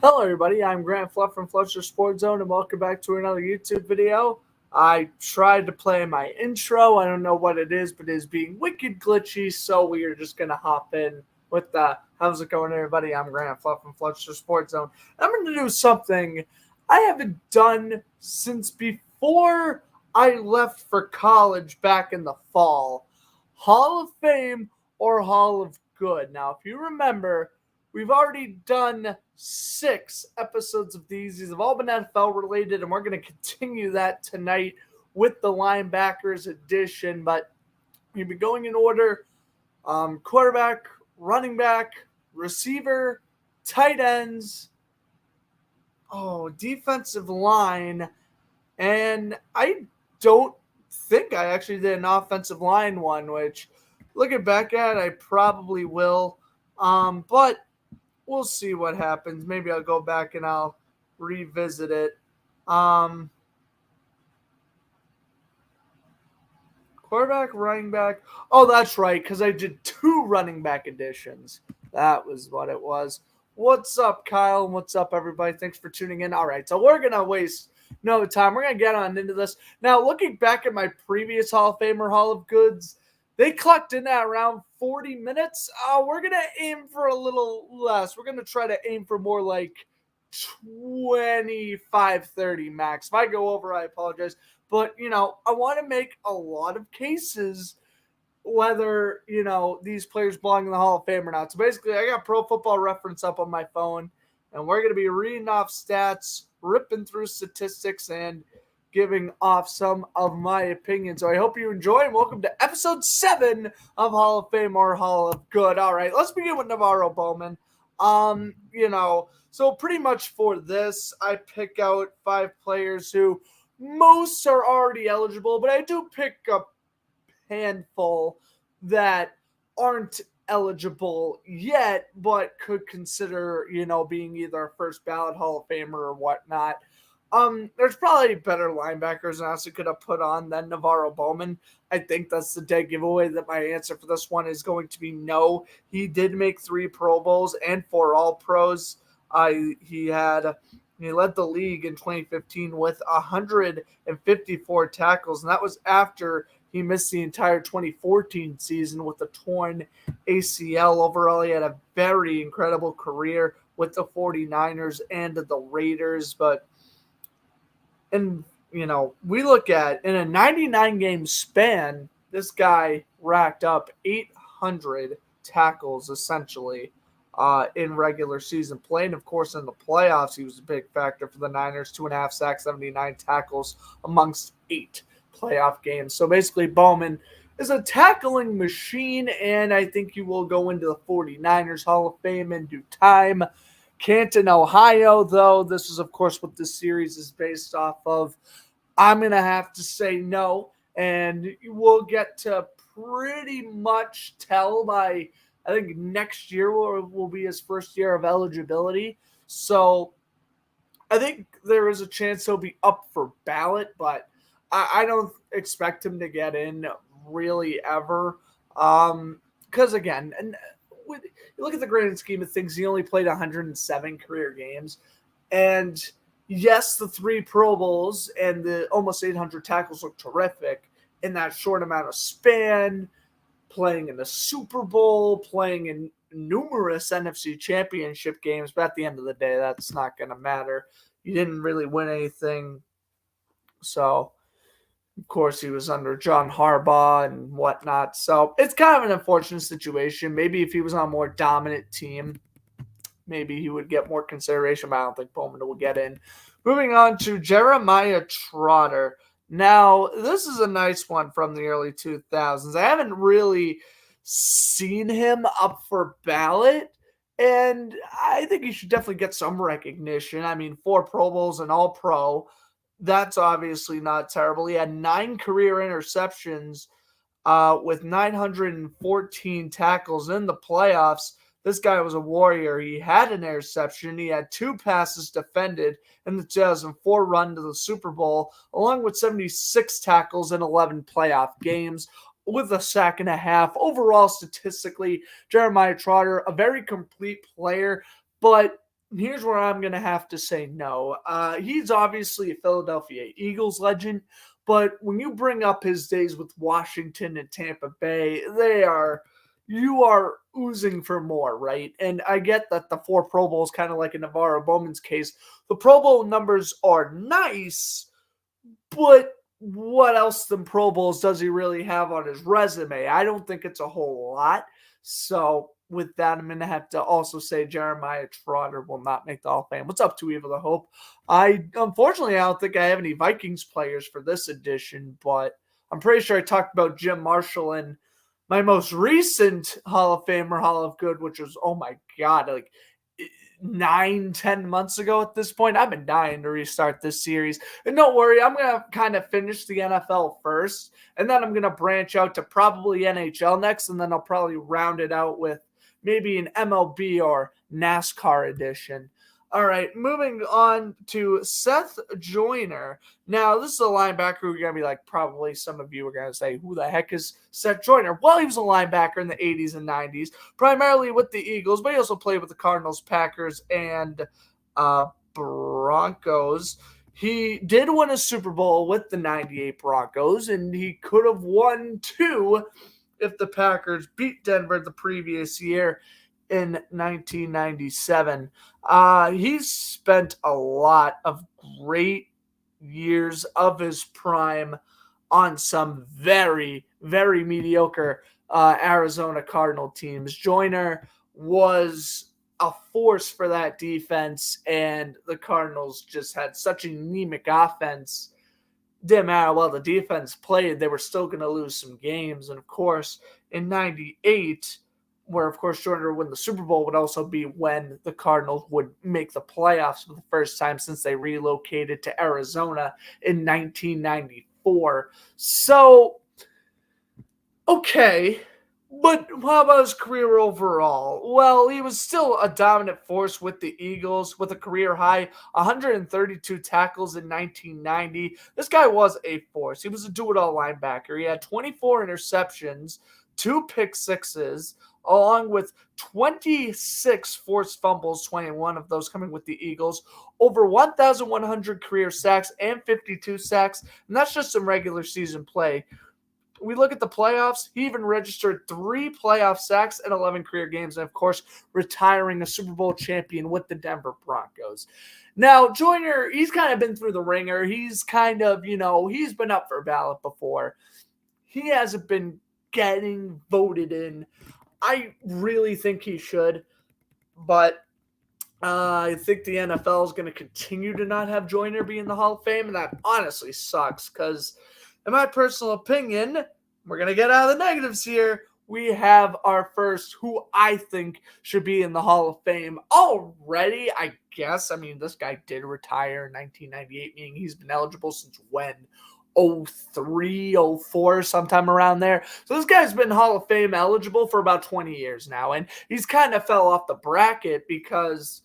Hello, everybody. I'm Grant Fluff from Fletcher Sports Zone, and welcome back to another YouTube video. I tried to play my intro. I don't know what it is, but it is being wicked glitchy, so we are just going to hop in with the how's it going, everybody? I'm Grant Fluff from Fletcher Sports Zone. I'm going to do something I haven't done since before I left for college back in the fall. Hall of Fame or Hall of Good. Now, if you remember, we've already done 6 episodes of these. These have all been NFL related, and we're going to continue that tonight with the Linebackers edition. But we've been going in order: quarterback, running back, receiver, tight ends, defensive line, and I don't think I actually did an offensive line one, which looking back at, I probably will. But we'll see what happens. Maybe I'll go back and I'll revisit it. Quarterback, running back. Oh, that's right, because I did 2 running back editions. That was what it was. What's up, Kyle? What's up, everybody? Thanks for tuning in. All right, so we're going to waste no time. We're going to get on into this. Now, looking back at my previous Hall of Fame or Hall of Goods, they clocked in at around 40 minutes. We're going to aim for a little less. We're going to try to aim for more like 25, 30 max. If I go over, I apologize. But, I want to make a lot of cases whether, these players belong in the Hall of Fame or not. So basically, I got Pro Football Reference up on my phone, and we're going to be reading off stats, ripping through statistics, and giving off some of my opinions. So I hope you enjoy, and welcome to episode 7 of Hall of Fame or Hall of Good. All right, let's begin with Navorro Bowman. So pretty much for this, I pick out 5 players who most are already eligible, but I do pick a handful that aren't eligible yet, but could consider, being either a first ballot Hall of Famer or whatnot. There's probably better linebackers I also could have put on than Navorro Bowman. I think that's the dead giveaway that my answer for this one is going to be no. He did make 3 Pro Bowls and 4 All-Pros. He led the league in 2015 with 154 tackles, and that was after he missed the entire 2014 season with a torn ACL. Overall, he had a very incredible career with the 49ers and the Raiders. We look at, in a 99-game span, this guy racked up 800 tackles, essentially, in regular season play. And, of course, in the playoffs, he was a big factor for the Niners. 2.5 sacks, 79 tackles amongst 8 playoff games. So, basically, Bowman is a tackling machine, and I think he will go into the 49ers Hall of Fame in due time. Canton, Ohio, though, this is, of course, what this series is based off of. I'm going to have to say no, and we'll get to pretty much tell by, I think, next year will be his first year of eligibility. So I think there is a chance he'll be up for ballot, but I don't expect him to get in really ever. Because, again, and you look at the grand scheme of things, he only played 107 career games. And yes, the 3 Pro Bowls and the almost 800 tackles look terrific in that short amount of span, playing in the Super Bowl, playing in numerous NFC championship games. But at the end of the day, that's not going to matter. You didn't really win anything. So, of course, he was under John Harbaugh and whatnot. So it's kind of an unfortunate situation. Maybe if he was on a more dominant team, maybe he would get more consideration, but I don't think Bowman will get in. Moving on to Jeremiah Trotter. Now, this is a nice one from the early 2000s. I haven't really seen him up for ballot, and I think he should definitely get some recognition. I mean, 4 Pro Bowls and All-Pro. That's obviously not terrible. He had 9 career interceptions with 914 tackles in the playoffs. This guy was a warrior. He had an interception. He had 2 passes defended in the 2004 run to the Super Bowl, along with 76 tackles in 11 playoff games with a sack and a half. Overall, statistically, Jeremiah Trotter, a very complete player, but here's where I'm going to have to say no. He's obviously a Philadelphia Eagles legend, but when you bring up his days with Washington and Tampa Bay, you are oozing for more, right? And I get that the 4 Pro Bowls, kind of like in Navarro Bowman's case, the Pro Bowl numbers are nice, but what else than Pro Bowls does he really have on his resume? I don't think it's a whole lot. So with that, I'm going to have to also say Jeremiah Trotter will not make the Hall of Fame. What's up, to Evil the Hope? Unfortunately, I don't think I have any Vikings players for this edition, but I'm pretty sure I talked about Jim Marshall in my most recent Hall of Fame or Hall of Good, which was, oh my God, like 9-10 months ago at this point. I've been dying to restart this series. And don't worry, I'm going to kind of finish the NFL first, and then I'm going to branch out to probably NHL next, and then I'll probably round it out with maybe an MLB or NASCAR edition. All right, moving on to Seth Joyner. Now, this is a linebacker who you're going to be like, probably some of you are going to say, who the heck is Seth Joyner? Well, he was a linebacker in the 80s and 90s, primarily with the Eagles, but he also played with the Cardinals, Packers, and Broncos. He did win a Super Bowl with the 98 Broncos, and he could have won 2 if the Packers beat Denver the previous year in 1997. He's spent a lot of great years of his prime on some very, very mediocre Arizona Cardinal teams. Joyner was a force for that defense, and the Cardinals just had such an anemic offense. Didn't matter how well the defense played, they were still going to lose some games. And of course, in 98, where of course Joyner would win the Super Bowl, would also be when the Cardinals would make the playoffs for the first time since they relocated to Arizona in 1994. So, okay, but how about his career overall? Well, he was still a dominant force with the Eagles with a career high 132 tackles in 1990. This guy was a force. He was a do-it-all linebacker. He had 24 interceptions, 2 pick sixes, along with 26 forced fumbles, 21 of those coming with the Eagles, over 1,100 career sacks and 52 sacks, and that's just some regular season play. We look at the playoffs, he even registered 3 playoff sacks and 11 career games, and of course, retiring a Super Bowl champion with the Denver Broncos. Now, Joyner, he's kind of been through the ringer. He's kind of, he's been up for a ballot before. He hasn't been getting voted in. I really think he should, but I think the NFL is going to continue to not have Joyner be in the Hall of Fame, and that honestly sucks because, in my personal opinion, we're going to get out of the negatives here. We have our first who I think should be in the Hall of Fame already, I guess. I mean, this guy did retire in 1998, meaning he's been eligible since when? 03, 04, sometime around there. So this guy's been Hall of Fame eligible for about 20 years now, and he's kind of fell off the bracket because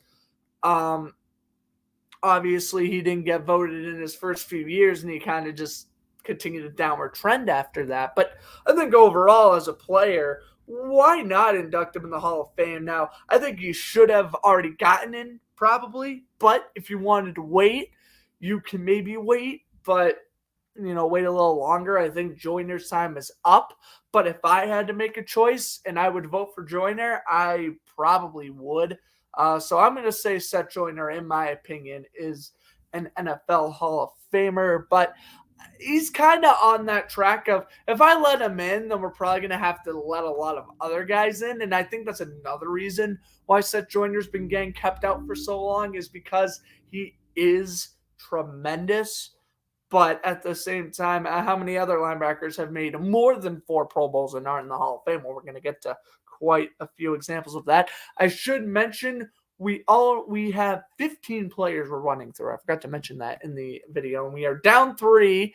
obviously he didn't get voted in his first few years, and he kind of just continued a downward trend after that. But I think overall as a player, why not induct him in the Hall of Fame? Now, I think you should have already gotten in, probably, but if you wanted to wait, you can maybe wait, but wait a little longer. I think Joyner's time is up. But if I had to make a choice and I would vote for Joyner, I probably would. So I'm going to say Seth Joyner, in my opinion, is an NFL Hall of Famer. But he's kind of on that track of, if I let him in, then we're probably going to have to let a lot of other guys in. And I think that's another reason why Seth Joyner's been getting kept out for so long, is because he is tremendous. But at the same time, how many other linebackers have made more than 4 Pro Bowls and aren't in the Hall of Fame? Well, we're going to get to quite a few examples of that. I should mention we have 15 players we're running through. I forgot to mention that in the video. And we are down 3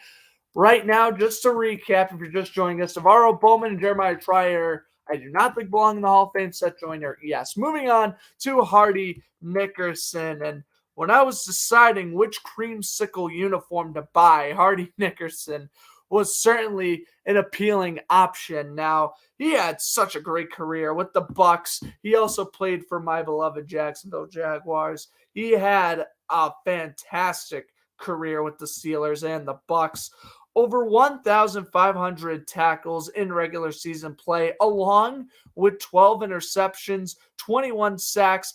right now. Just to recap, if you're just joining us, Navorro Bowman and Jeremiah Trotter, I do not think belong in the Hall of Fame. Seth Joyner, yes. Moving on to Hardy Nickerson. And when I was deciding which creamsicle uniform to buy, Hardy Nickerson was certainly an appealing option. Now, he had such a great career with the Bucks. He also played for my beloved Jacksonville Jaguars. He had a fantastic career with the Steelers and the Bucks. Over 1,500 tackles in regular season play, along with 12 interceptions, 21 sacks.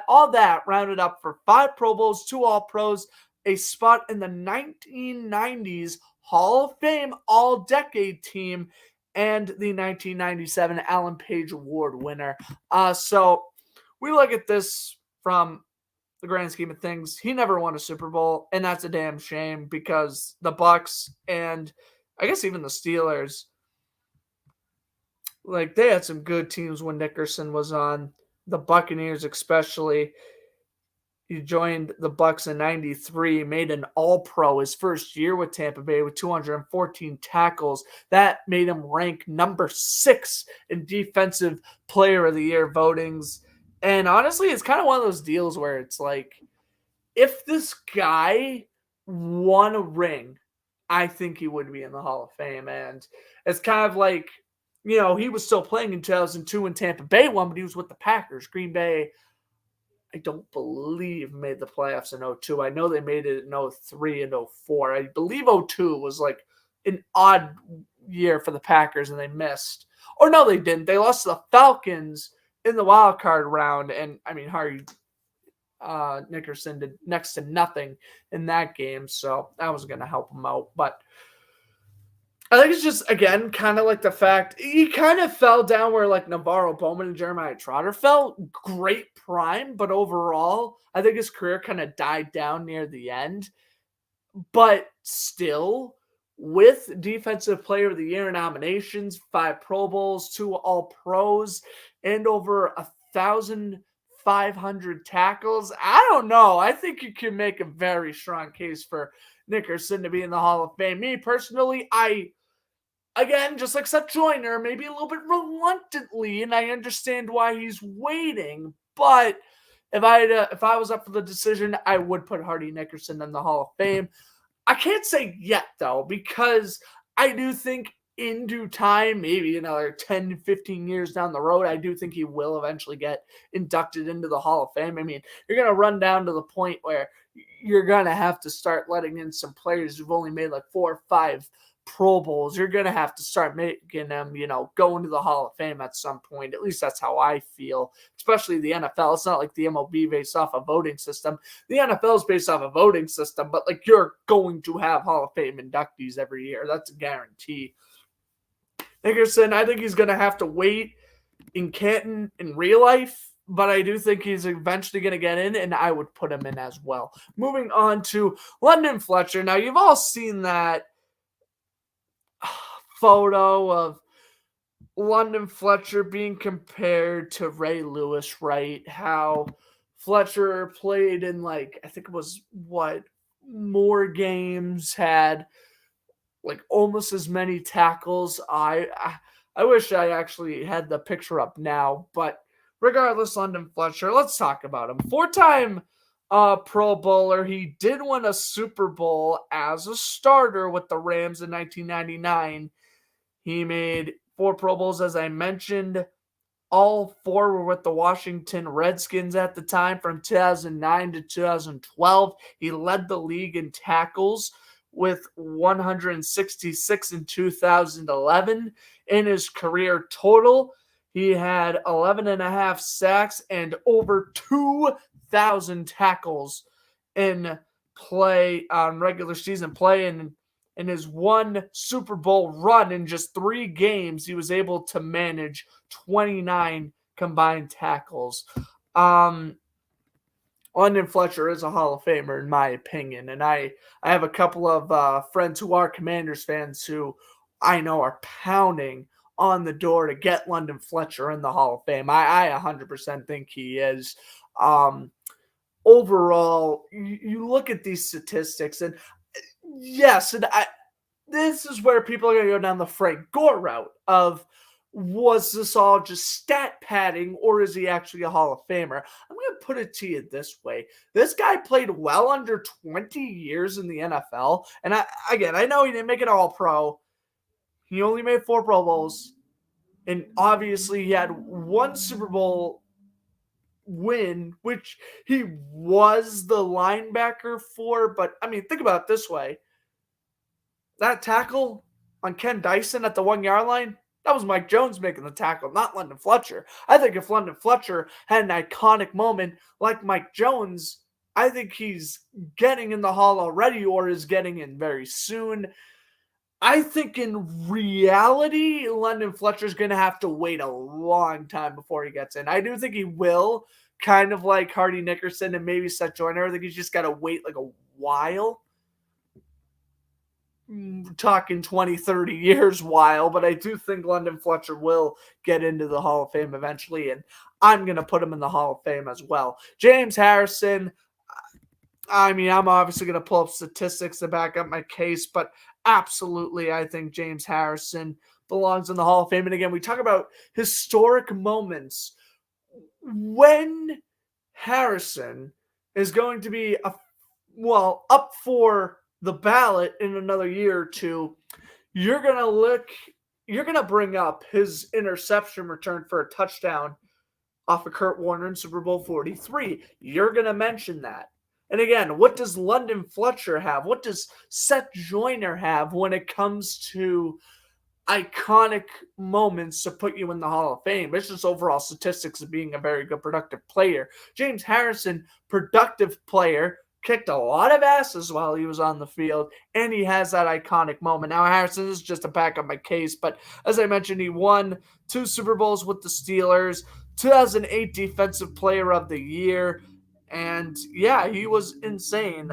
All that rounded up for 5 Pro Bowls, 2 All-Pros, a spot in the 1990s Hall of Fame All-Decade Team, and the 1997 Alan Page Award winner. So we look at this from the grand scheme of things. He never won a Super Bowl, and that's a damn shame because the Bucks and I guess even the Steelers, like, they had some good teams when Nickerson was on. The Buccaneers especially. He joined the Bucks in 93, made an All-Pro his first year with Tampa Bay with 214 tackles. That made him rank number 6 in Defensive Player of the Year votings. And honestly, it's kind of one of those deals where it's like, if this guy won a ring, I think he would be in the Hall of Fame. And it's kind of like, he was still playing in 2002 when Tampa Bay won, but he was with the Packers. Green Bay, I don't believe, made the playoffs in 2002. I know they made it in 2003 and 2004. I believe 2002 was like an odd year for the Packers and they missed. Or no, they didn't. They lost to the Falcons in the wild card round. And I mean, Harry Nickerson did next to nothing in that game. So that was going to help him out. But I think it's just, again, kind of like the fact he kind of fell down where like Navarro Bowman and Jeremiah Trotter fell. Great prime, but overall, I think his career kind of died down near the end. But still, with Defensive Player of the Year nominations, 5 Pro Bowls, 2 All-Pros, and over 1,500 tackles, I don't know. I think you can make a very strong case for Nickerson to be in the Hall of Fame. Me personally, again, just like Seth Joyner, maybe a little bit reluctantly, and I understand why he's waiting. But if I was up for the decision, I would put Hardy Nickerson in the Hall of Fame. I can't say yet, though, because I do think in due time, maybe another 10, 15 years down the road, I do think he will eventually get inducted into the Hall of Fame. I mean, you're going to run down to the point where you're going to have to start letting in some players who've only made like 4 or 5 Pro Bowls. You're going to have to start making them, go into the Hall of Fame at some point. At least that's how I feel, especially the NFL. It's not like the MLB based off a voting system. The NFL is based off a voting system, but like, you're going to have Hall of Fame inductees every year. That's a guarantee. Nickerson, I think he's going to have to wait in Canton in real life, but I do think he's eventually going to get in, and I would put him in as well. Moving on to London Fletcher. Now, you've all seen that photo of London Fletcher being compared to Ray Lewis, right? How Fletcher played in, like, I think it was more games, had like almost as many tackles. I wish I actually had the picture up now, but regardless, London Fletcher, let's talk about him. 4-time Pro Bowler. He did win a Super Bowl as a starter with the Rams in 1999. He made 4 Pro Bowls, as I mentioned. All 4 were with the Washington Redskins at the time from 2009 to 2012. He led the league in tackles with 166 in 2011. In his career total, he had 11 and a half sacks and over 2,000 tackles in play, on regular season play. And in his 1 Super Bowl run in just 3 games, he was able to manage 29 combined tackles. London Fletcher is a Hall of Famer, in my opinion. And I have a couple of friends who are Commanders fans who I know are pounding on the door to get London Fletcher in the Hall of Fame. I 100% think he is. Overall, you look at these statistics, and yes, and this is where people are going to go down the Frank Gore route of, was this all just stat padding, or is he actually a Hall of Famer? I'm going to put it to you this way. This guy played well under 20 years in the NFL. And I know he didn't make it all pro. He only made 4 Pro Bowls. And obviously he had 1 Super Bowl win, which he was the linebacker for. But, I mean, think about it this way. That tackle on Ken Dyson at the 1-yard line, that was Mike Jones making the tackle, not London Fletcher. I think if London Fletcher had an iconic moment like Mike Jones, I think he's getting in the Hall already or is getting in very soon. I think in reality, London Fletcher's going to have to wait a long time before he gets in. I do think he will, kind of like Hardy Nickerson and maybe Seth Joyner. I think he's just got to wait like a while. Talking 20, 30 years while, but I do think London Fletcher will get into the Hall of Fame eventually, and I'm going to put him in the Hall of Fame as well. James Harrison, I mean, I'm obviously going to pull up statistics to back up my case, but absolutely, I think James Harrison belongs in the Hall of Fame. And again, we talk about historic moments. When Harrison is going to be up for the ballot in another year or two, you're going to bring up his interception return for a touchdown off of Kurt Warner in Super Bowl 43. You're going to mention that. And again, what does London Fletcher have? What does Seth Joyner have when it comes to iconic moments to put you in the Hall of Fame? It's just overall statistics of being a very good productive player. James Harrison, productive player, kicked a lot of asses while he was on the field, and he has that iconic moment. Now, Harrison is just to back up my case, but as I mentioned, he won 2 Super Bowls with the Steelers, 2008 Defensive Player of the Year, and yeah, he was insane.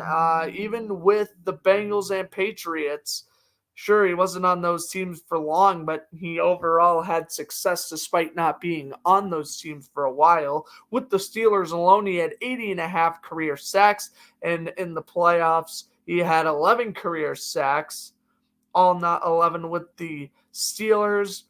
Even with the Bengals and Patriots, sure, he wasn't on those teams for long, but he overall had success despite not being on those teams for a while. With the Steelers alone, he had 80.5 career sacks, and in the playoffs, he had 11 career sacks, all not 11 with the Steelers.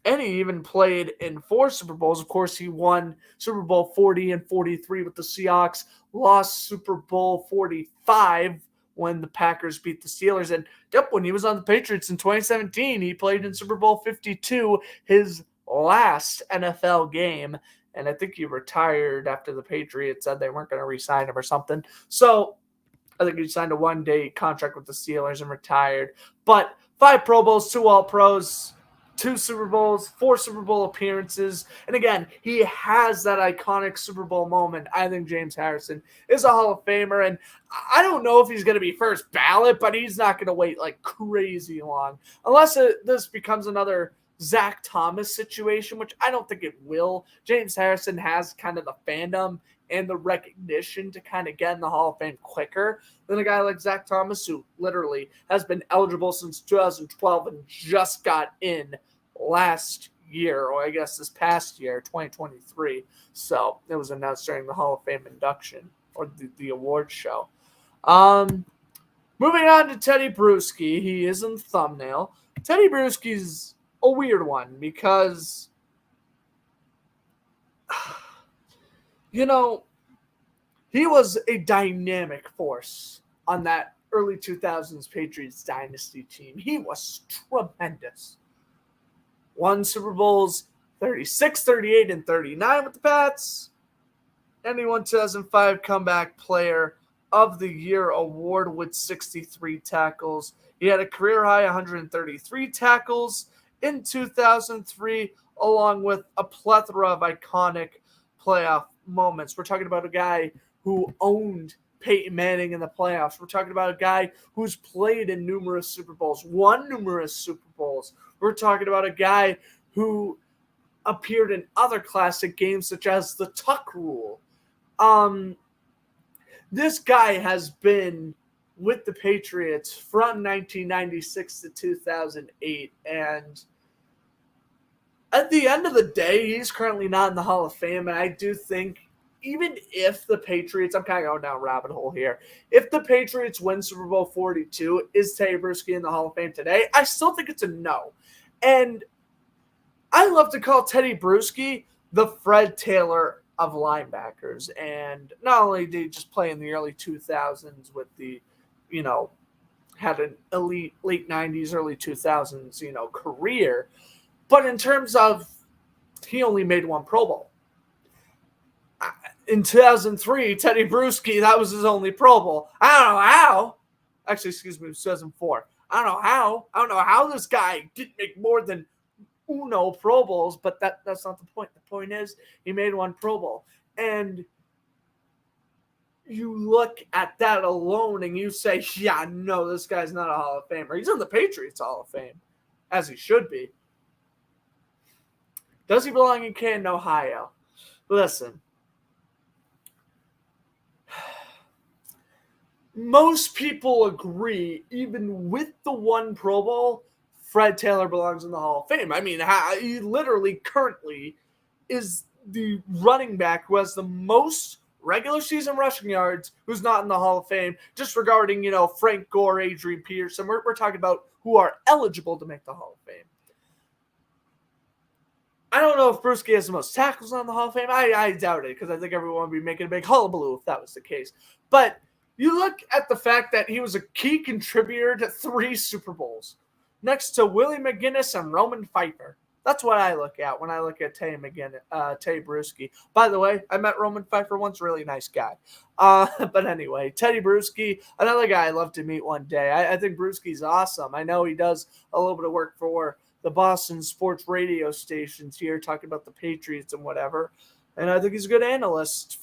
And he even played in 4 Super Bowls. Of course, he won Super Bowl 40 and 43 with the Seahawks, lost Super Bowl 45 when the Packers beat the Steelers. And when he was on the Patriots in 2017, he played in Super Bowl 52, his last NFL game. And I think he retired after the Patriots said they weren't going to re-sign him or something. So I think he signed a 1-day contract with the Steelers and retired. But 5 Pro Bowls, 2 All-Pros, 2 Super Bowls, 4 Super Bowl appearances. And again, he has that iconic Super Bowl moment. I think James Harrison is a Hall of Famer. And I don't know if he's going to be first ballot, but he's not going to wait like crazy long. Unless this becomes another Zach Thomas situation, which I don't think it will. James Harrison has kind of the fandom and the recognition to kind of get in the Hall of Fame quicker than a guy like Zach Thomas, who literally has been eligible since 2012 and just got in last year, or I guess this past year, 2023. So it was announced during the Hall of Fame induction or the award show. Moving on to Teddy Bruschi. He is in the thumbnail. Teddy Bruschi's a weird one because he was a dynamic force on that early 2000s Patriots dynasty team. He was tremendous. Won Super Bowls 36, 38, and 39 with the Pats. And he won 2005 Comeback Player of the Year award with 63 tackles. He had a career-high 133 tackles in 2003, along with a plethora of iconic playoff moments. We're talking about a guy who owned Peyton Manning in the playoffs. We're talking about a guy who's played in numerous Super Bowls, won numerous Super Bowls. We're talking about a guy who appeared in other classic games such as the Tuck Rule. This guy has been with the Patriots from 1996 to 2008, and at the end of the day, he's currently not in the Hall of Fame, and I do think even if the Patriots, I'm kind of going down a rabbit hole here, if the Patriots win Super Bowl 42, is Teddy Bruschi in the Hall of Fame today? I still think it's a no. And I love to call Teddy Bruschi the Fred Taylor of linebackers. And not only did he just play in the early 2000s with the, had an elite late 90s, early 2000s, career, but in terms of he only made one Pro Bowl. In 2003, Teddy Bruschi, that was his only Pro Bowl. I don't know how. Actually, excuse me, 2004. I don't know how this guy didn't make more than uno Pro Bowls, but that's not the point. The point is he made one Pro Bowl. And you look at that alone and you say, yeah, no, this guy's not a Hall of Famer. He's in the Patriots Hall of Fame, as he should be. Does he belong in Canton, Ohio? Listen. Most people agree, even with the one Pro Bowl, Fred Taylor belongs in the Hall of Fame. I mean, he literally currently is the running back who has the most regular season rushing yards who's not in the Hall of Fame. Disregarding, Frank Gore, Adrian Peterson. We're talking about who are eligible to make the Hall of Fame. I don't know if Bruschi has the most tackles on the Hall of Fame. I doubt it, because I think everyone would be making a big hullabaloo if that was the case. But you look at the fact that he was a key contributor to 3 Super Bowls, next to Willie McGinnis and Roman Pfeiffer. That's what I look at when I look at Tay Bruschi. By the way, I met Roman Pfeiffer once, really nice guy. But anyway, Teddy Bruschi, another guy I'd love to meet one day. I think Bruschi's awesome. I know he does a little bit of work for the Boston sports radio stations here, talking about the Patriots and whatever. And I think he's a good analyst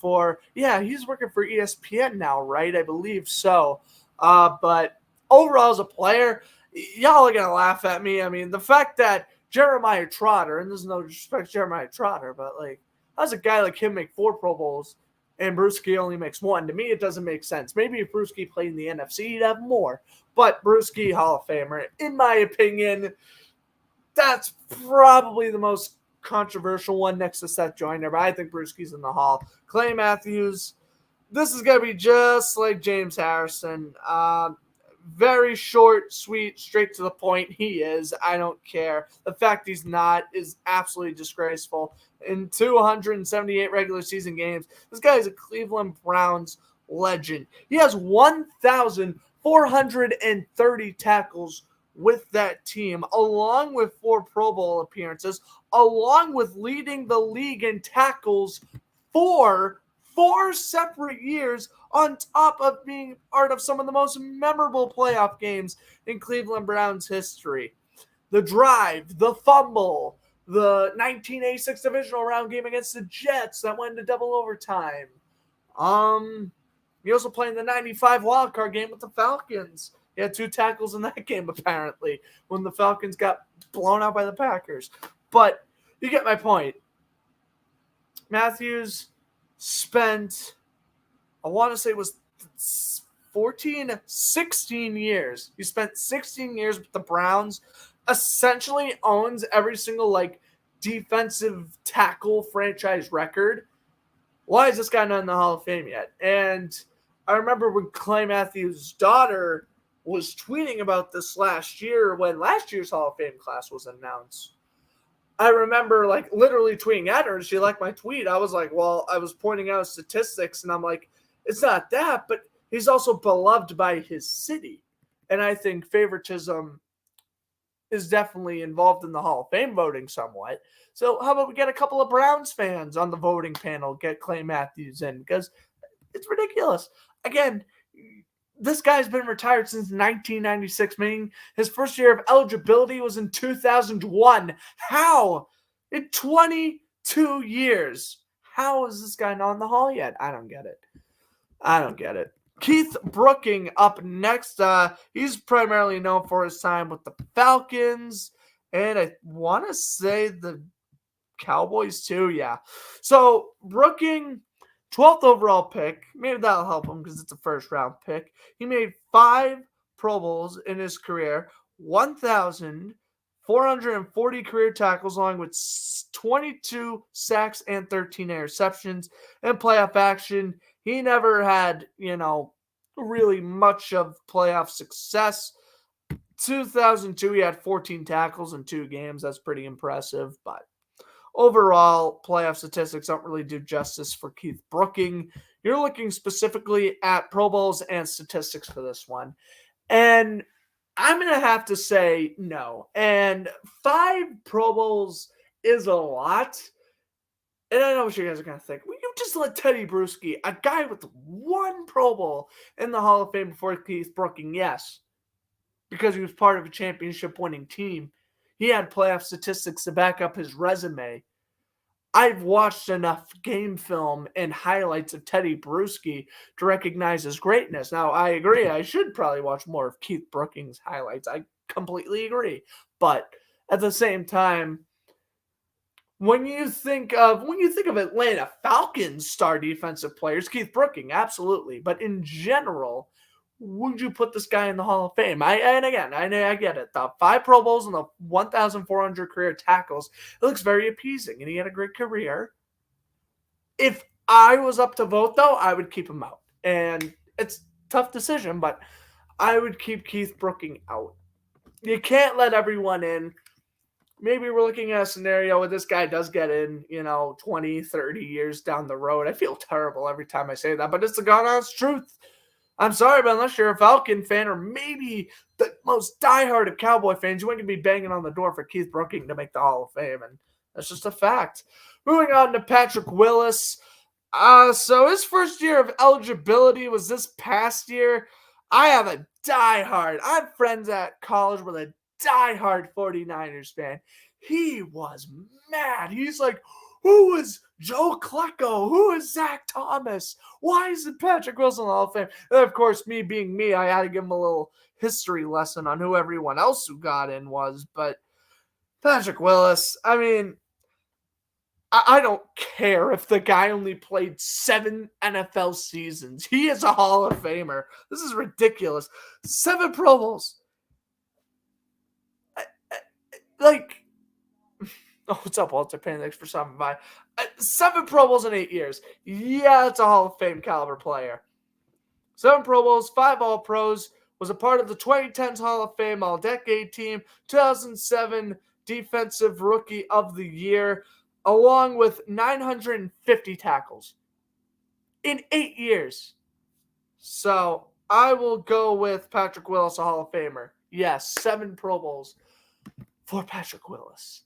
he's working for ESPN now, right? I believe so. But overall, as a player, y'all are going to laugh at me. I mean, the fact that Jeremiah Trotter, and there's no disrespect to Jeremiah Trotter, but how's a guy like him make 4 Pro Bowls and Bruschi only makes 1? To me, it doesn't make sense. Maybe if Bruschi played in the NFC, he'd have more. But Bruschi, Hall of Famer, in my opinion, that's probably the most controversial one next to Seth Joyner, but I think Bruschi's in the Hall. Clay Matthews, this is going to be just like James Harrison. Very short, sweet, straight to the point. He is. I don't care. The fact he's not is absolutely disgraceful. In 278 regular season games, this guy is a Cleveland Browns legend. He has 1,430 tackles with that team, along with 4 Pro Bowl appearances, along with leading the league in tackles for 4 separate years, on top of being part of some of the most memorable playoff games in Cleveland Browns history. The drive, the fumble, the 1986 divisional round game against the Jets that went into double overtime. He also played in the 95 wildcard game with the Falcons. He had 2 tackles in that game, apparently, when the Falcons got blown out by the Packers. But you get my point. Matthews spent, I want to say it was 16 years. He spent 16 years with the Browns, essentially owns every single, defensive tackle franchise record. Why is this guy not in the Hall of Fame yet? And I remember when Clay Matthews' daughter was tweeting about this last year when last year's Hall of Fame class was announced. I remember literally tweeting at her, and she liked my tweet. I was like, well, I was pointing out statistics, and I'm like, it's not that, but he's also beloved by his city. And I think favoritism is definitely involved in the Hall of Fame voting somewhat. So how about we get a couple of Browns fans on the voting panel, get Clay Matthews in, because it's ridiculous. Again, this guy's been retired since 1996, meaning his first year of eligibility was in 2001. How? In 22 years. How is this guy not in the Hall yet? I don't get it. Keith Brooking up next. He's primarily known for his time with the Falcons, and I want to say the Cowboys too, yeah. So Brooking, 12th overall pick. Maybe that'll help him because it's a first-round pick. He made 5 Pro Bowls in his career, 1,440 career tackles, along with 22 sacks and 13 interceptions. In playoff action, he never had, really much of playoff success. 2002, he had 14 tackles in 2 games. That's pretty impressive, but overall, playoff statistics don't really do justice for Keith Brooking. You're looking specifically at Pro Bowls and statistics for this one. And I'm going to have to say no. And 5 Pro Bowls is a lot. And I know what you guys are going to think. Well, you just let Teddy Bruschi, a guy with 1 Pro Bowl in the Hall of Fame before Keith Brooking, yes, because he was part of a championship-winning team. He had playoff statistics to back up his resume. I've watched enough game film and highlights of Teddy Bruschi to recognize his greatness. Now, I agree. I should probably watch more of Keith Brooking's highlights. I completely agree. But at the same time, when you think of Atlanta Falcons star defensive players, Keith Brooking, absolutely. But in general, would you put this guy in the Hall of Fame? I get it. The 5 Pro Bowls and the 1,400 career tackles, it looks very appeasing, and he had a great career. If I was up to vote, though, I would keep him out. And it's a tough decision, but I would keep Keith Brooking out. You can't let everyone in. Maybe we're looking at a scenario where this guy does get in, 20, 30 years down the road. I feel terrible every time I say that, but it's the God honest truth. I'm sorry, but unless you're a Falcon fan or maybe the most diehard of Cowboy fans, you ain't going to be banging on the door for Keith Brooking to make the Hall of Fame, and that's just a fact. Moving on to Patrick Willis. So his first year of eligibility was this past year. I have friends at college with a diehard 49ers fan. He was mad. He's like, who is Joe Klecko? Who is Zach Thomas? Why isn't Patrick Wilson in the Hall of Fame? And of course, me being me, I had to give him a little history lesson on who everyone else who got in was. But Patrick Willis, I mean, I don't care if the guy only played 7 NFL seasons. He is a Hall of Famer. This is ridiculous. 7 Pro Bowls. Oh, what's up, Walter Payne? Thanks for stopping by. 7 Pro Bowls in 8 years. Yeah, it's a Hall of Fame caliber player. 7 Pro Bowls, 5 All-Pros, was a part of the 2010s Hall of Fame All-Decade Team, 2007 Defensive Rookie of the Year, along with 950 tackles in 8 years. So I will go with Patrick Willis, a Hall of Famer. Yes, 7 Pro Bowls for Patrick Willis.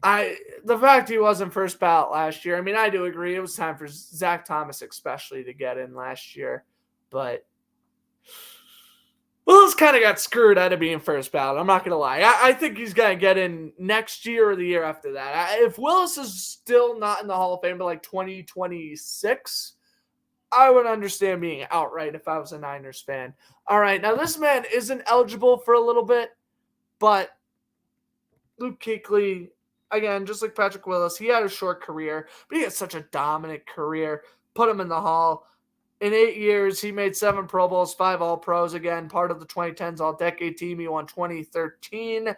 The fact he wasn't first ballot last year, I mean, I do agree. It was time for Zach Thomas especially to get in last year. But Willis kind of got screwed out of being first ballot. I'm not going to lie. I think he's going to get in next year or the year after that. If Willis is still not in the Hall of Fame by like 2026, I would understand being outright if I was a Niners fan. All right, now this man isn't eligible for a little bit, but Luke Kuechly, again, just like Patrick Willis, he had a short career, but he had such a dominant career. Put him in the Hall. In 8 years, he made 7 Pro Bowls, 5 All-Pros, again, part of the 2010s All-Decade Team. He won 2013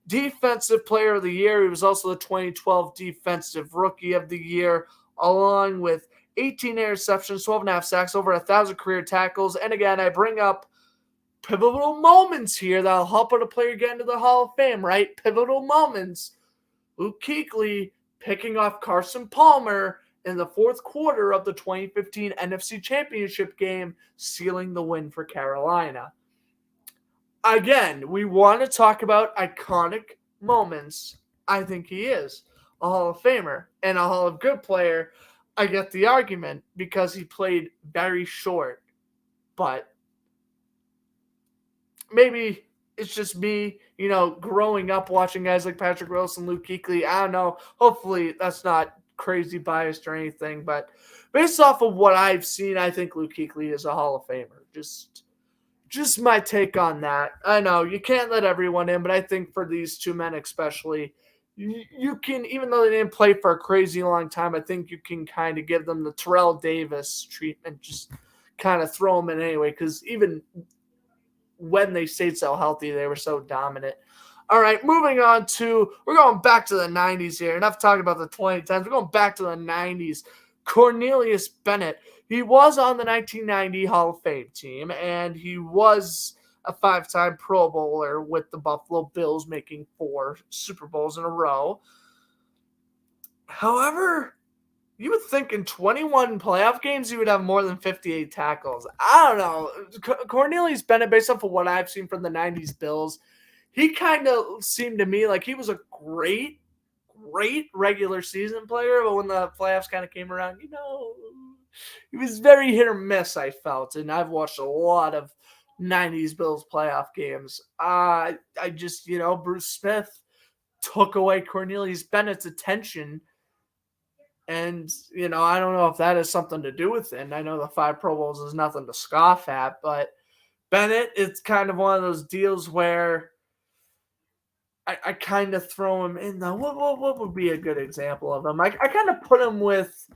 Defensive Player of the Year. He was also the 2012 Defensive Rookie of the Year, along with 18 interceptions, 12.5 sacks, over 1,000 career tackles. And again, I bring up pivotal moments here that'll help a player get into the Hall of Fame, right? Pivotal moments. Luke Kuechly picking off Carson Palmer in the 4th quarter of the 2015 NFC Championship game, sealing the win for Carolina. Again, we want to talk about iconic moments. I think he is a Hall of Famer and a Hall of Good player. I get the argument because he played very short, but maybe it's just me, growing up watching guys like Patrick Wilson, Luke Kuechly. I don't know. Hopefully that's not crazy biased or anything, but based off of what I've seen, I think Luke Kuechly is a Hall of Famer. Just my take on that. I know you can't let everyone in, but I think for these 2 men especially, you can, even though they didn't play for a crazy long time, I think you can kind of give them the Terrell Davis treatment, just kind of throw them in anyway, because even when they stayed so healthy, they were so dominant. All right, moving on we're going back to the 90s here. Enough talking about the 2010s. We're going back to the 90s. Cornelius Bennett. He was on the 1990 Hall of Fame team, and he was a 5-time Pro Bowler with the Buffalo Bills, making 4 Super Bowls in a row. However, you would think in 21 playoff games, he would have more than 58 tackles. I don't know. Cornelius Bennett, based off of what I've seen from the 90s Bills, he kind of seemed to me like he was a great regular season player, but when the playoffs kind of came around, he was very hit or miss, I felt. And I've watched a lot of 90s Bills playoff games. I just, Bruce Smith took away Cornelius Bennett's attention. And, I don't know if that has something to do with it. And I know the 5 Pro Bowls is nothing to scoff at, but Bennett, it's kind of one of those deals where I kind of throw him in the what would be a good example of him? I kind of put him with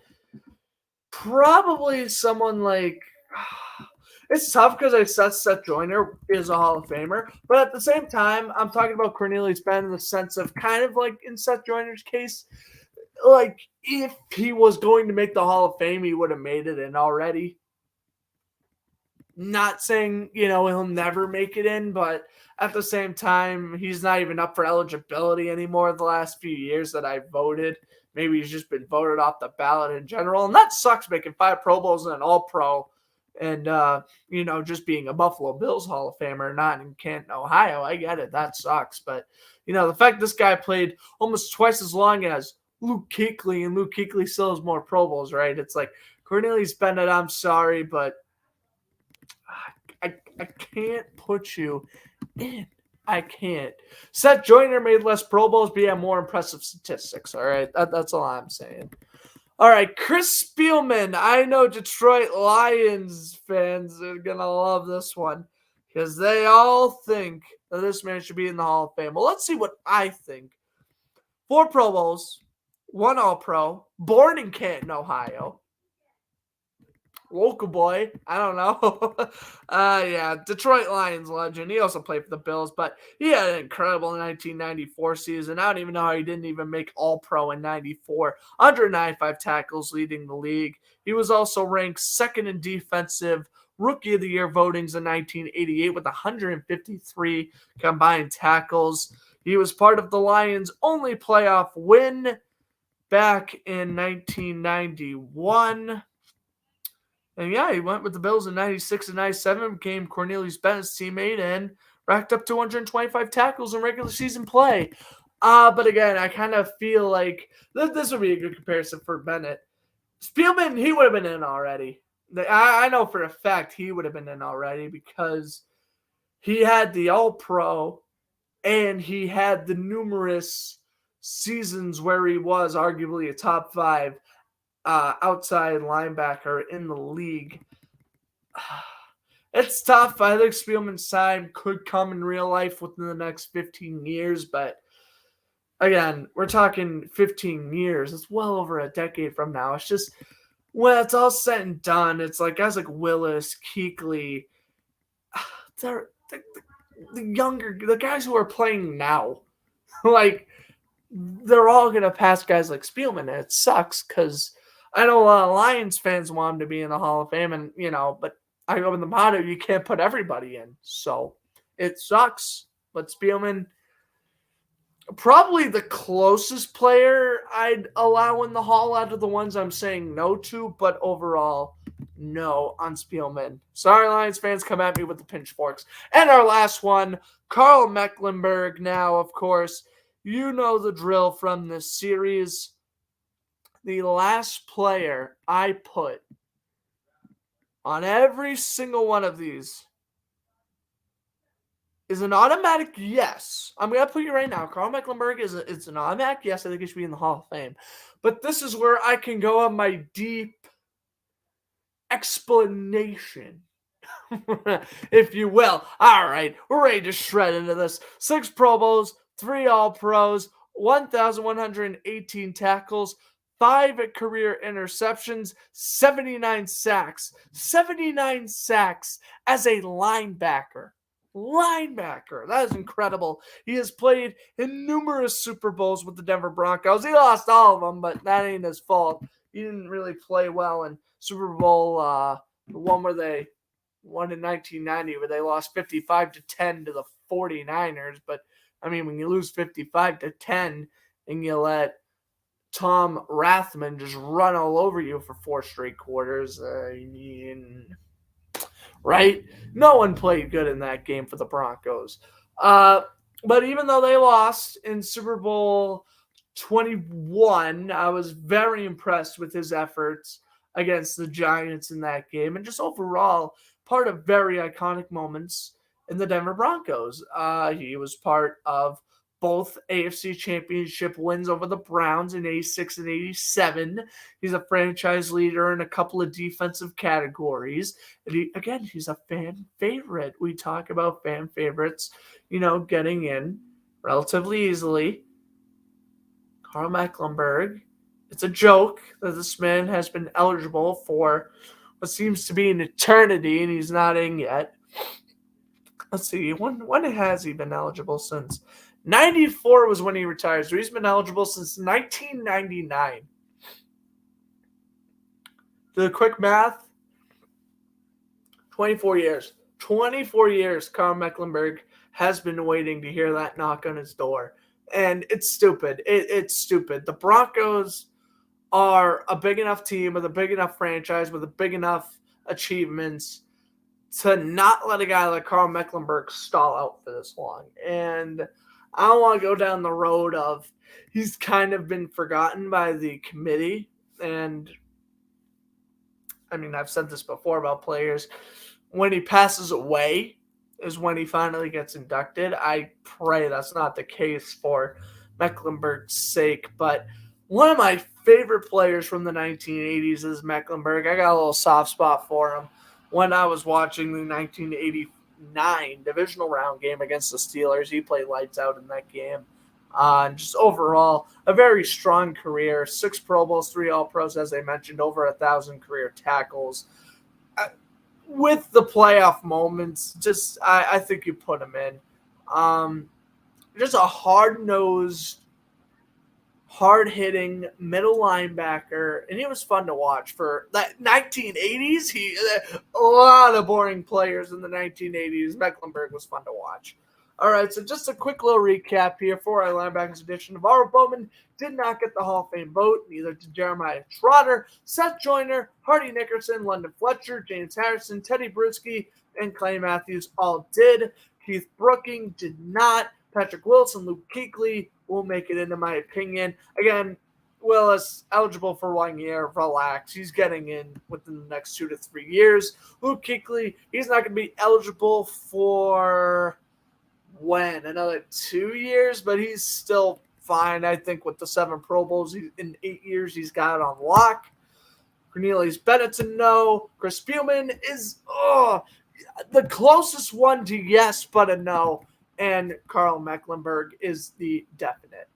probably someone like it's tough because I said Seth Joyner is a Hall of Famer, but at the same time, I'm talking about Cornelius Bennett in the sense of kind of like in Seth Joyner's case, like if he was going to make the Hall of Fame, he would have made it in already. Not saying, he'll never make it in, but at the same time, he's not even up for eligibility anymore the last few years that I voted. Maybe he's just been voted off the ballot in general. And that sucks, making 5 Pro Bowls and an All-Pro and, just being a Buffalo Bills Hall of Famer, not in Canton, Ohio. I get it. That sucks. But, the fact this guy played almost twice as long as Luke Kuechly, and Luke Kuechly still has more Pro Bowls, right? It's like, Cornelius Bennett, I'm sorry, but I can't put you in. I can't. Seth Joyner made less Pro Bowls, but he had more impressive statistics. All right. That's all I'm saying. All right. Chris Spielman. I know Detroit Lions fans are going to love this one because they all think that this man should be in the Hall of Fame. Well, let's see what I think. 4 Pro Bowls, 1 All-Pro, born in Canton, Ohio. Local boy. I don't know. Yeah, Detroit Lions legend. He also played for the Bills, but he had an incredible 1994 season. I don't even know how he didn't even make All-Pro in 94. 195 tackles leading the league. He was also ranked second in defensive Rookie of the Year votings in 1988 with 153 combined tackles. He was part of the Lions' only playoff win back in 1991. And yeah, he went with the Bills in 96 and 97, became Cornelius Bennett's teammate, and racked up 225 tackles in regular season play. But again, I kind of feel like this would be a good comparison for Bennett. Spielman, he would have been in already. I know for a fact he would have been in already because he had the All-Pro and he had the numerous seasons where he was arguably a top 5 outside linebacker in the league. It's tough. I think Spielman's time could come in real life within the next 15 years, but again, we're talking 15 years. It's well over a decade from now. It's just, when it's all said and done, it's like guys like Willis, Kuechly, they're the guys who are playing now. Like, they're all going to pass guys like Spielman, and it sucks because I know a lot of Lions fans want him to be in the Hall of Fame, and, but I go in the motto, you can't put everybody in. So it sucks. But Spielman, probably the closest player I'd allow in the Hall out of the ones I'm saying no to, but overall, no on Spielman. Sorry, Lions fans, come at me with the pitchforks. And our last one, Karl Mecklenburg. Now, of course, you know the drill from this series. The last player I put on every single one of these is an automatic yes. I'm going to put you right now. Karl Mecklenburg it's an automatic yes. I think he should be in the Hall of Fame. But this is where I can go on my deep explanation, if you will. All right, we're ready to shred into this. 6 Pro Bowls, 3 All-Pros, 1,118 tackles, 5 career interceptions, 79 sacks. 79 sacks as a linebacker. That is incredible. He has played in numerous Super Bowls with the Denver Broncos. He lost all of them, but that ain't his fault. He didn't really play well in Super Bowl, the one where they won in 1990, where they lost 55-10 to the 49ers. But, I mean, when you lose 55-10 and you let Tom Rathman just run all over you for 4 straight quarters. Right? No one played good in that game for the Broncos. But even though they lost in Super Bowl 21, I was very impressed with his efforts against the Giants in that game, and just overall part of very iconic moments in the Denver Broncos. He was part of both AFC Championship wins over the Browns in 86 and 87. He's a franchise leader in a couple of defensive categories. And he's a fan favorite. We talk about fan favorites, getting in relatively easily. Carl Mecklenburg. It's a joke that this man has been eligible for what seems to be an eternity, and he's not in yet. Let's see, when has he been eligible since? 94 was when he retired, so he's been eligible since 1999. Do the quick math. 24 years. 24 years Carl Mecklenburg has been waiting to hear that knock on his door. And it's stupid. It's stupid. The Broncos are a big enough team with a big enough franchise with a big enough achievements to not let a guy like Carl Mecklenburg stall out for this long. And I don't want to go down the road of he's kind of been forgotten by the committee. And I mean, I've said this before about players. When he passes away is when he finally gets inducted. I pray that's not the case for Mecklenburg's sake. But one of my favorite players from the 1980s is Mecklenburg. I got a little soft spot for him when I was watching the 1989 divisional round game against the Steelers. He played lights out in that game. And just overall, a very strong career. 6 Pro Bowls, 3 All-Pros, as I mentioned, over 1,000 career tackles. With the playoff moments, I think you put him in. Just a hard-nosed, hard-hitting middle linebacker, and he was fun to watch for that 1980s. A lot of boring players in the 1980s. Mecklenburg was fun to watch. All right, so just a quick little recap here for our Linebackers edition. Navorro Bowman did not get the Hall of Fame vote, neither did Jeremiah Trotter, Seth Joyner, Hardy Nickerson, London Fletcher, James Harrison, Teddy Bruschi, and Clay Matthews all did. Keith Brooking did not. Patrick Wilson, Luke Kuechly will make it into my opinion. Again, Willis, eligible for 1 year, relax. He's getting in within the next 2 to 3 years. Luke Kuechly, he's not going to be eligible for another 2 years, but he's still fine. I think with the 7 Pro Bowls in 8 years, he's got it on lock. Cornelius Bennett's a no. Chris Spielman is the closest one to yes, but a no. And Carl Mecklenburg is the definite.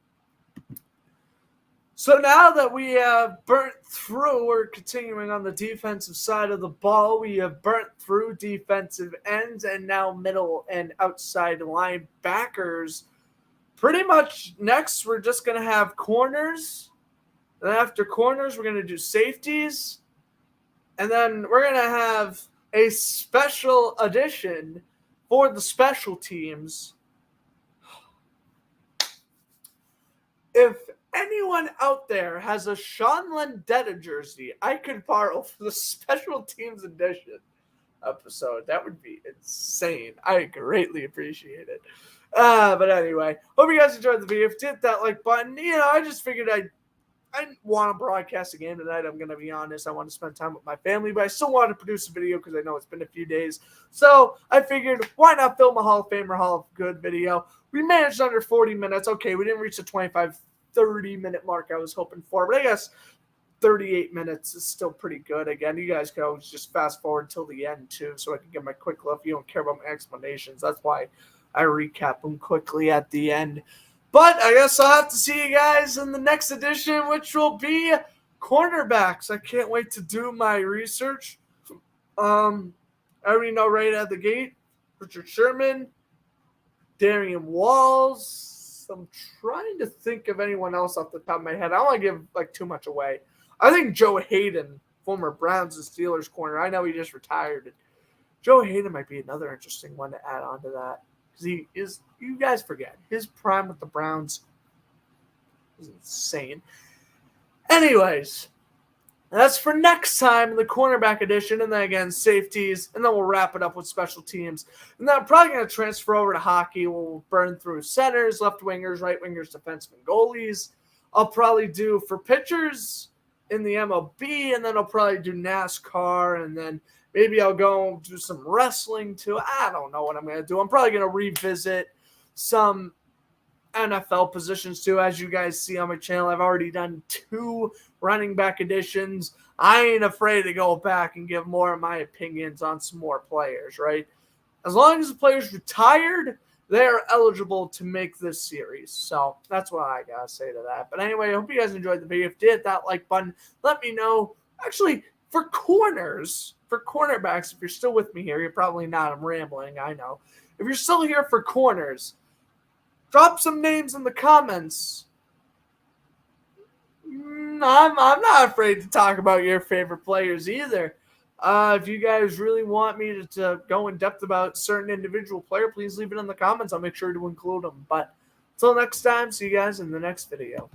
So now that we have burnt through, we're continuing on the defensive side of the ball. We have burnt through defensive ends and now middle and outside linebackers. Pretty much next, we're just going to have corners. Then after corners, we're going to do safeties. And then we're going to have a special edition for the special teams. If anyone out there has a Sean Landetta jersey I could borrow for the special teams edition episode, that would be insane. I greatly appreciate it. But anyway, hope you guys enjoyed the video. If you hit that like button, I just figured I didn't want to broadcast a game tonight. I'm going to be honest. I want to spend time with my family, but I still want to produce a video because I know it's been a few days. So I figured, why not film a Hall of Fame or Hall of Good video? We managed under 40 minutes. Okay, we didn't reach the 25, 30-minute mark I was hoping for, but I guess 38 minutes is still pretty good. Again, you guys can always just fast forward till the end, too, so I can get my quick look. If you don't care about my explanations, that's why I recap them quickly at the end. But I guess I'll have to see you guys in the next edition, which will be cornerbacks. I can't wait to do my research. I already know right out the gate, Richard Sherman, Darian Walls. I'm trying to think of anyone else off the top of my head. I don't want to give too much away. I think Joe Hayden, former Browns and Steelers corner. I know he just retired. Joe Hayden might be another interesting one to add on to that. He is, you guys forget, his prime with the Browns was insane. Anyways, that's for next time in the cornerback edition, and then again, safeties, and then we'll wrap it up with special teams. And then I'm probably going to transfer over to hockey. We'll burn through centers, left wingers, right wingers, defensemen, goalies. I'll probably do for pitchers in the MLB, and then I'll probably do NASCAR, and then maybe I'll go do some wrestling too. I don't know what I'm going to do. I'm probably going to revisit some NFL positions too. As you guys see on my channel, I've already done 2 running back editions. I ain't afraid to go back and give more of my opinions on some more players, right? As long as the player's retired, they are eligible to make this series. So that's what I gotta say to that. But anyway, I hope you guys enjoyed the video. If you did, that like button, let me know. Actually, for corners, for cornerbacks, if you're still with me here, you're probably not. I'm rambling, I know. If you're still here for corners, drop some names in the comments. I'm not afraid to talk about your favorite players either. If you guys really want me to go in depth about certain individual player, please leave it in the comments. I'll make sure to include them. But until next time, see you guys in the next video.